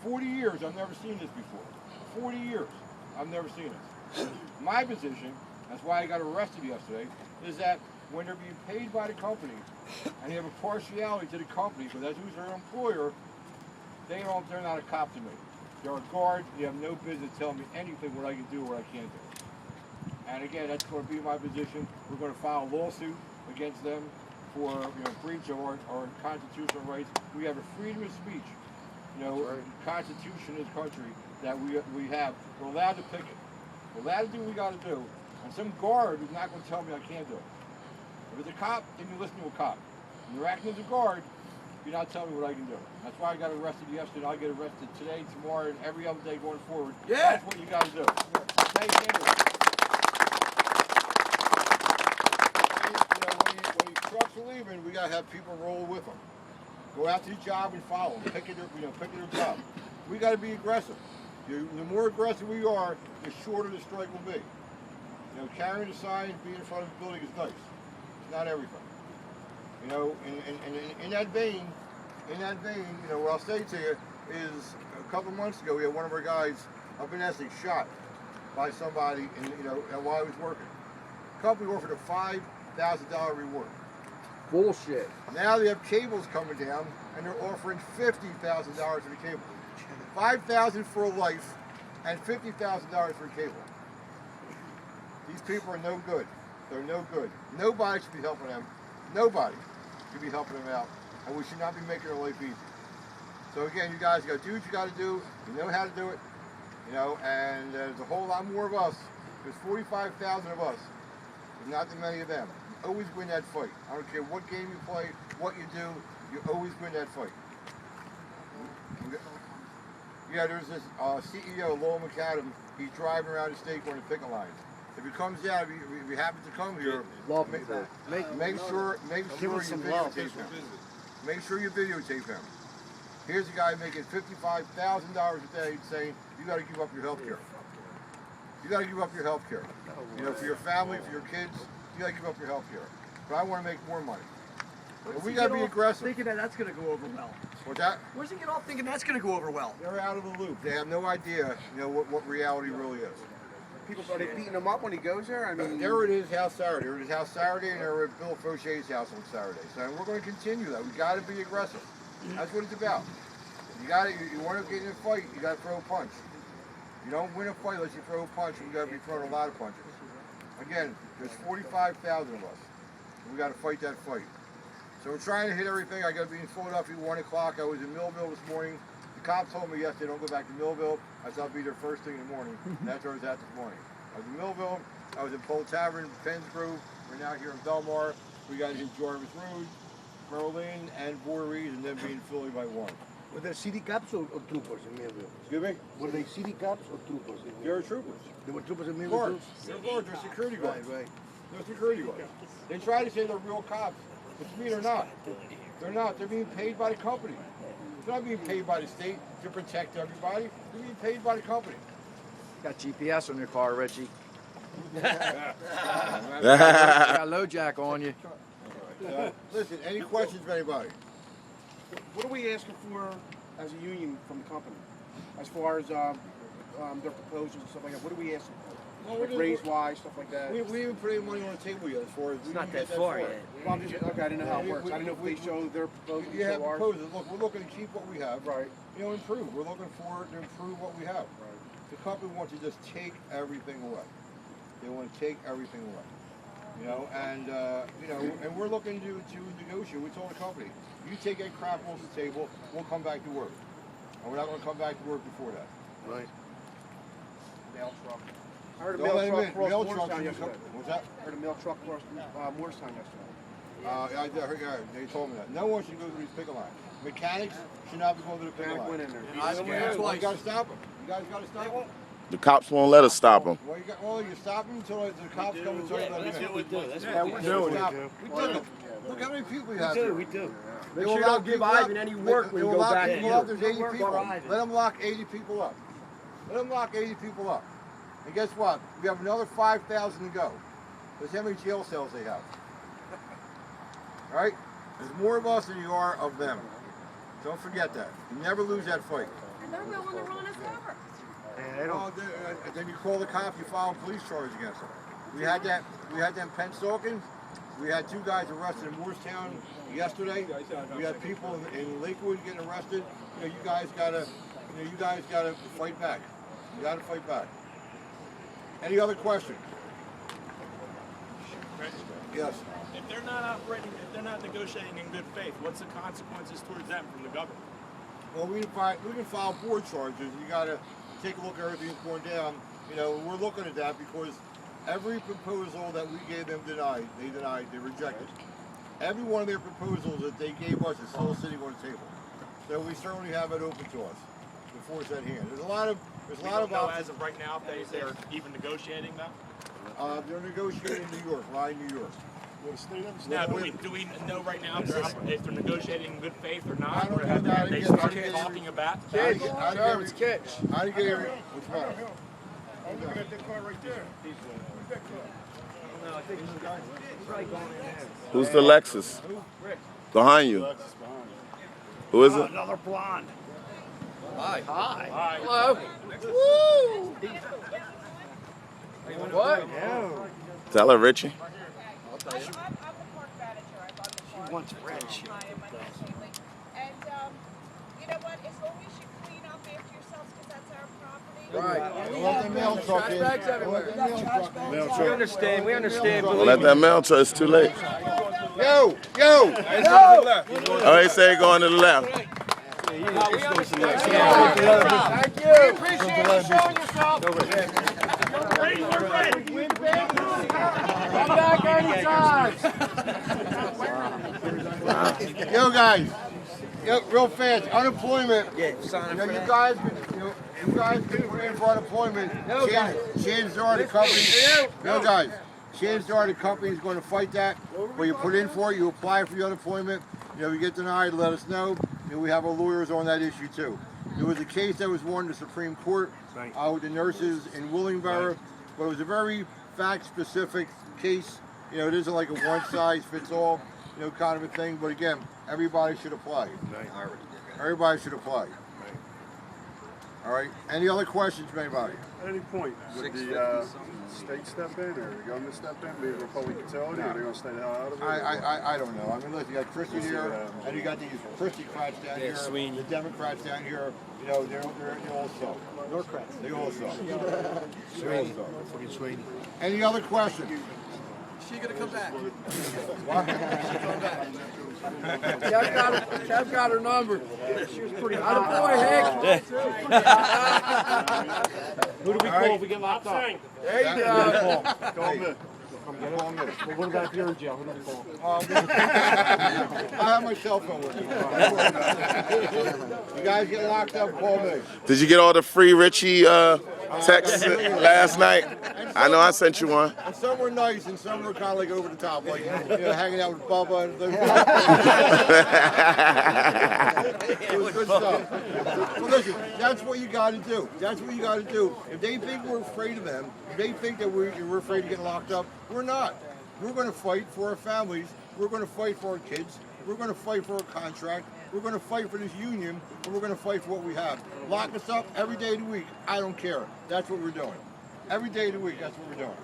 40 years, I've never seen this before. 40 years, I've never seen this. My position, that's why I got arrested yesterday, is that when they're being paid by the company, and they have a partiality to the company, because that's who's their employer, they're not a cop to me. They're a guard. They have no business telling me anything what I can do or what I can't do. And again, that's going to be my position. We're going to file a lawsuit against them for breach of our constitutional rights. We have a freedom of speech, constitution in this country that we have. We're allowed to picket. We're allowed to do what we got to do. And some guard is not going to tell me I can't do it. If it's a cop, then you listen to a cop. When you're acting as a guard, you're not telling me what I can do. That's why I got arrested yesterday. I'll get arrested today, tomorrow, and every other day going forward. Yeah. That's what you got to do. When your trucks are leaving, we got to have people roll with them. Go out to the job and follow them. Pick their job. We got to be aggressive. The more aggressive we are, the shorter the strike will be. Carrying a sign, being in front of the building is nice. It's not everything. In that vein, what I'll say to you is a couple months ago, we had one of our guys up in Essex shot by somebody, while he was working. The company offered a $5,000 reward. Bullshit. Now they have cables coming down, and they're offering $50,000 for the cable. $5,000 for a life, and $50,000 for a cable. These people are no good. They're no good. Nobody should be helping them. Nobody should be helping them out, and we should not be making their life easy. So again, you guys got to do what you got to do. You know how to do it, and there's a whole lot more of us. There's 45,000 of us. There's not that many of them. You always win that fight. I don't care what game you play, what you do, you always win that fight. Yeah, there's this CEO, Lowell McAdam. He's driving around the state going to picket lines. If he comes down, if he happens to come here, make sure you videotape him. Make sure you videotape him. Here's a guy making $55,000 a day saying, you got to give up your health care. You got to give up your health care. For your family, for your kids, you got to give up your health care. But I want to make more money. But we got to be aggressive. Thinking that that's going to go over well. What's that? Where's he get off thinking that's going to go over well? They're out of the loop. They have no idea, what reality really is. People started beating him up when he goes there. I mean, they're at his house Saturday. They're at his house Saturday, and they're at Bill Faucher's house on Saturday. So we're going to continue that. We got to be aggressive. That's what it's about. You want to get in a fight, you got to throw a punch. You don't win a fight unless you throw a punch, and you got to be throwing a lot of punches. Again, there's 45,000 of us. We got to fight that fight. So we're trying to hit everything. I got to be in Philadelphia at 1 o'clock. I was in Millville this morning. The cops told me yesterday, don't go back to Millville. I said I'll be there first thing in the morning. That's where I was at this morning. I was in Millville. I was in Pole Tavern, Penn's Grove. We're now here in Bellmawr. We got to hit Jarvis Road, Berlin, and Voorhees, and then be in Philly by 1. Were there city cops or troopers in Millville? Excuse me? Were they city cops or troopers? They were troopers. There were troopers in Millville? They're guards. They're security guards. Right. They're security guards. They try to say they're real cops, but to me they're not. They're not. They're being paid by the company. They're not being paid by the state to protect everybody. They're being paid by the company. Got GPS on your car, Richie. Got a low jack on you. Listen, any questions from anybody? what are we asking for as a union from the company, as far as their proposals and stuff like that? What are we asking for? Well, like raise-wise, stuff like that. We haven't put any money on the table yet as far as It's not that far yet. Well, I'm just, okay, I didn't know how it works. I didn't know if they show their proposals. You have show ours. proposals. Look, we're looking to keep what we have. Right. Improve. We're looking for to improve what we have. Right. The company wants to just take everything away. They want to take everything away. And we're looking to negotiate. We told the company, you take that crap off the table, we'll come back to work. And we're not going to come back to work before that. Right. Mail truck. I heard a mail truck cross Moorestown yesterday. What's that? I heard a mail truck cross Moorestown yesterday. I heard, they told me that. No one should go to these picket lines. Mechanics should not be going to the picket Mechanic line. went in there. You got to stop them. You guys got to stop them. The cops won't let us stop them. Well, you stop them until the cops come and tell you let That's them what in. we do. That's Yeah, what we're we doing Stop it. them. We did it. Look how many people we have do. here. We do. Make sure you don't give Ivan any work when you go back to to you. you. There's 80 people. Let them lock 80 people up. Let them lock 80 people up. And guess what? We have another 5,000 to go. That's how many jail cells they have. All right? There's more of us than you are of them. Don't forget that. You never lose that fight. They're willing to run us over. Well, then you call the cops, you file a police charge against them. We had that in Pennsauken. We had 2 guys arrested in Moorestown yesterday. We had people in Lakewood getting arrested. You know, you guys gotta fight back. You gotta fight back. Any other questions? Yes. If they're not operating, if they're not negotiating in good faith, what's the consequences towards them from the government? Well, we can file board charges. You gotta take a look at everything that's going down. You know, we're looking at that because every proposal that we gave them they rejected. Every one of their proposals that they gave us is still sitting on the table. So we certainly have it open to us to force that hand. There's a lot of as of right now if they're even negotiating that. They're negotiating in New York, right in New York. Now, do we know right now if they're negotiating in good faith or I not? don't Or know have that they again. started talking about? Kitch. It's Kitch. How do you get here? Which one? Look at that car right there. Who's the Lexus? Behind you. Who is it? Another blonde. Hi. Hi. Hello. Woo! What? Tell her, Richie. I'm the park manager. I'm on the park. She wants Reg. Hi, I'm my name's Haley. And you know what? As long as you clean up after yourselves, because that's our property. Right. Don't let the mail truck in. Trash bags Don't let the mail truck in. We understand. We understand. Don't let that mail truck. It's too late. Yo! Oh, he said going to the left. Thank you. Appreciate you showing yourself. Come back anytime. Yo, guys. Yo, real fast. Unemployment. You know, you guys can put in for unemployment. Chances are the company. Yo, guys. Chances are the company's going to fight that. When you put in for it, you apply for your unemployment. You know, you get denied, let us know. You know, we have our lawyers on that issue too. There was a case that was won in the Supreme Court with the nurses in Willingboro, but it was a very fact-specific case. You know, it isn't like a one-size-fits-all, you know, kind of a thing. But again, everybody should apply. Everybody should apply. All right. Any other questions from anybody? At any point, would the state step in, or the government step in, maybe a public utility, or they're going to stay the hell out of it? I don't know. I mean, look, you got Christie here, and you got these Christie-crats down here, the Democrats down here. You know, they're all so. They all so. Any other questions? She gonna come back. Kev got her number. She was pretty hot. Boy, Hank. Who do we call if we get locked up? There you go. Call me. Well, what about if you're in jail? Who do we call? I have my cell phone with me. You guys get locked up, call me. Did you get all the free Richie texts last night? I know I sent you one. And some were nice, and some were kind of like over the top, like, you know, hanging out with Bubba. And it was good stuff. Well, listen, that's what you got to do. That's what you got to do. If they think we're afraid of them, if they think that we're afraid of getting locked up, we're not. We're going to fight for our families. We're going to fight for our kids. We're going to fight for our contract. We're going to fight for this union, and we're going to fight for what we have. Lock us up every day of the week. I don't care. That's what we're doing. Every day of the week, that's what we're doing.